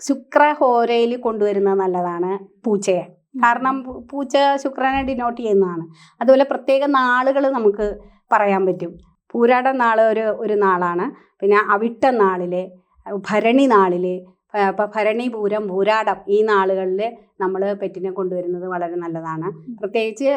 ശുക്രഹോരയിൽ കൊണ്ടുവരുന്നത് നല്ലതാണ് പൂച്ചയെ. കാരണം പൂച്ച ശുക്രനെ ഡിനോട്ട് ചെയ്യുന്നതാണ്. അതുപോലെ പ്രത്യേക നാളുകൾ നമുക്ക് പറയാൻ പറ്റും. പൂരാട നാൾ ഒരു നാളാണ്. പിന്നെ അവിട്ട നാളിൽ, ഭരണി നാളിൽ, ഇപ്പോൾ ഭരണി, പൂരം, പൂരാടം ഈ നാളുകളിൽ നമ്മൾ പെറ്റിനെ കൊണ്ടുവരുന്നത് വളരെ നല്ലതാണ്. പ്രത്യേകിച്ച്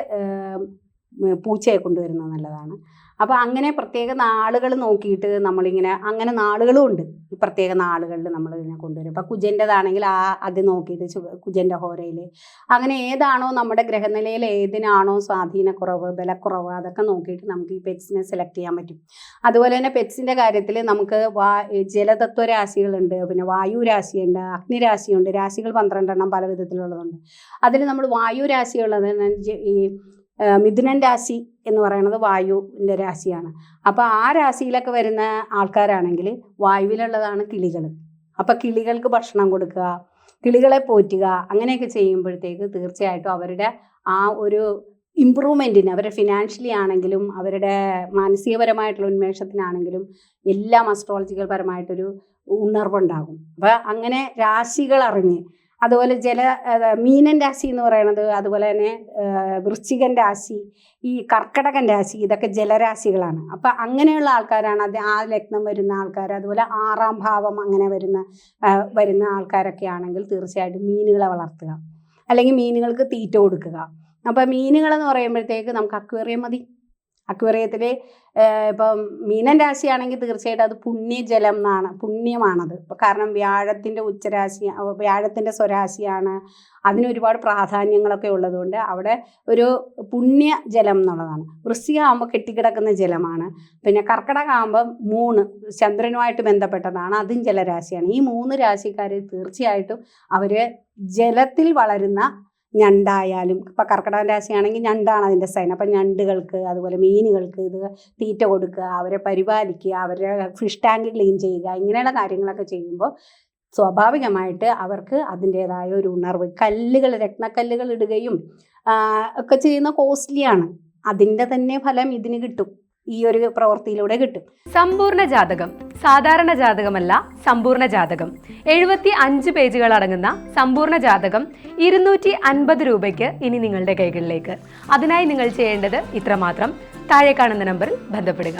പൂച്ചയെ കൊണ്ടുവരുന്നത് നല്ലതാണ്. അപ്പോൾ അങ്ങനെ പ്രത്യേക നാളുകൾ നോക്കിയിട്ട് നമ്മളിങ്ങനെ, അങ്ങനെ നാളുകളും ഉണ്ട്. ഈ പ്രത്യേക നാളുകളിൽ നമ്മൾ ഇതിനെ കൊണ്ടുവരും. ഇപ്പോൾ കുജൻ്റെതാണെങ്കിൽ അത് നോക്കിയിട്ട് കുജൻ്റെ ഹോരയിൽ അങ്ങനെ ഏതാണോ നമ്മുടെ ഗ്രഹനിലയിൽ ഏതിനാണോ സ്വാധീനക്കുറവ്, ബലക്കുറവ്, അതൊക്കെ നോക്കിയിട്ട് നമുക്ക് ഈ പെറ്റ്സിനെ സെലക്ട് ചെയ്യാൻ പറ്റും. അതുപോലെ തന്നെ പെറ്റ്സിൻ്റെ കാര്യത്തിൽ നമുക്ക് ജലതത്വ രാശികളുണ്ട്, പിന്നെ വായു രാശിയുണ്ട്, അഗ്നിരാശിയുണ്ട്. രാശികൾ 12 എണ്ണം പല വിധത്തിലുള്ളതുണ്ട്. അതിൽ നമ്മൾ വായു രാശിയുള്ളത് ഈ മിഥുനൻ രാശി എന്ന് പറയുന്നത് വായുവിൻ്റെ രാശിയാണ്. അപ്പോൾ ആ രാശിയിലൊക്കെ വരുന്ന ആൾക്കാരാണെങ്കിൽ വായുവിലുള്ളതാണ് കിളികൾ. അപ്പോൾ കിളികൾക്ക് ഭക്ഷണം കൊടുക്കുക, കിളികളെ പോറ്റുക, അങ്ങനെയൊക്കെ ചെയ്യുമ്പോഴത്തേക്ക് തീർച്ചയായിട്ടും അവരുടെ ആ ഒരു ഇമ്പ്രൂവ്മെൻറ്റിന്, അവരുടെ ഫിനാൻഷ്യലി ആണെങ്കിലും അവരുടെ മാനസികപരമായിട്ടുള്ള ഉന്മേഷത്തിനാണെങ്കിലും എല്ലാം അസ്ട്രോളജിക്കൽ പരമായിട്ടൊരു ഉണർവുണ്ടാകും. അപ്പോൾ അങ്ങനെ രാശികൾ അറിഞ്ഞ്, അതുപോലെ മീനൻ രാശി എന്ന് പറയുന്നത്, അതുപോലെ തന്നെ വൃശ്ചികൻ രാശി, ഈ കർക്കടകൻ രാശി, ഇതൊക്കെ ജലരാശികളാണ്. അപ്പം അങ്ങനെയുള്ള ആൾക്കാരാണ് ആ ലഗ്നം വരുന്ന ആൾക്കാർ. അതുപോലെ 6ാം ഭാവം അങ്ങനെ വരുന്ന ആൾക്കാരൊക്കെ ആണെങ്കിൽ തീർച്ചയായിട്ടും മീനുകളെ വളർത്തുക, അല്ലെങ്കിൽ മീനുകൾക്ക് തീറ്റ കൊടുക്കുക. അപ്പോൾ മീനുകളെന്ന് പറയുമ്പോഴത്തേക്ക് നമുക്ക് അക്വേറിയം മതി. അക്വേറിയത്തിൽ ഇപ്പം മീനൻ രാശിയാണെങ്കിൽ തീർച്ചയായിട്ടും അത് പുണ്യജലം എന്നാണ്, പുണ്യമാണത്. കാരണം വ്യാഴത്തിൻ്റെ സ്വരാശിയാണ്, അതിനൊരുപാട് പ്രാധാന്യങ്ങളൊക്കെ ഉള്ളതുകൊണ്ട് അവിടെ ഒരു പുണ്യജലം എന്നുള്ളതാണ്. വൃശ്ചികമാകുമ്പോൾ കെട്ടിക്കിടക്കുന്ന ജലമാണ്. പിന്നെ കർക്കിടകമാകുമ്പോൾ 3 ചന്ദ്രനുമായിട്ട് ബന്ധപ്പെട്ടതാണ്, അതും ജലരാശിയാണ്. ഈ 3 രാശിക്കാർ തീർച്ചയായിട്ടും അവർ ജലത്തിൽ വളരുന്ന ഞണ്ടായാലും, ഇപ്പം കർക്കിടക രാശിയാണെങ്കിൽ ഞണ്ടാണ് അതിൻ്റെ സൈൻ. അപ്പം ഞണ്ടുകൾക്ക്, അതുപോലെ മീനുകൾക്ക് ഇത് തീറ്റ കൊടുക്കുക, അവരെ പരിപാലിക്കുക, അവരുടെ ഫിഷ് ടാങ്ക് ക്ലീൻ ചെയ്യുക, ഇങ്ങനെയുള്ള കാര്യങ്ങളൊക്കെ ചെയ്യുമ്പോൾ സ്വാഭാവികമായിട്ട് അവർക്ക് അതിൻ്റേതായ ഒരു ഉണർവ്. രത്നക്കല്ലുകൾ ഇടുകയും ഒക്കെ ചെയ്യുന്ന കോസ്റ്റ്ലിയാണ്. അതിൻ്റെ തന്നെ ഫലം ഇതിന് കിട്ടും, ഈ ഒരു പ്രവൃത്തിയിലൂടെ കിട്ടും. സമ്പൂർണ്ണ ജാതകം സാധാരണ ജാതകമല്ല, സമ്പൂർണ്ണ ജാതകം 75 പേജുകൾ അടങ്ങുന്ന സമ്പൂർണ്ണ ജാതകം 250 രൂപയ്ക്ക് ഇനി നിങ്ങളുടെ കൈകളിലേക്ക്. അതിനായി നിങ്ങൾ ചെയ്യേണ്ടത് ഇത്രമാത്രം: താഴെ കാണുന്ന നമ്പറിൽ ബന്ധപ്പെടുക.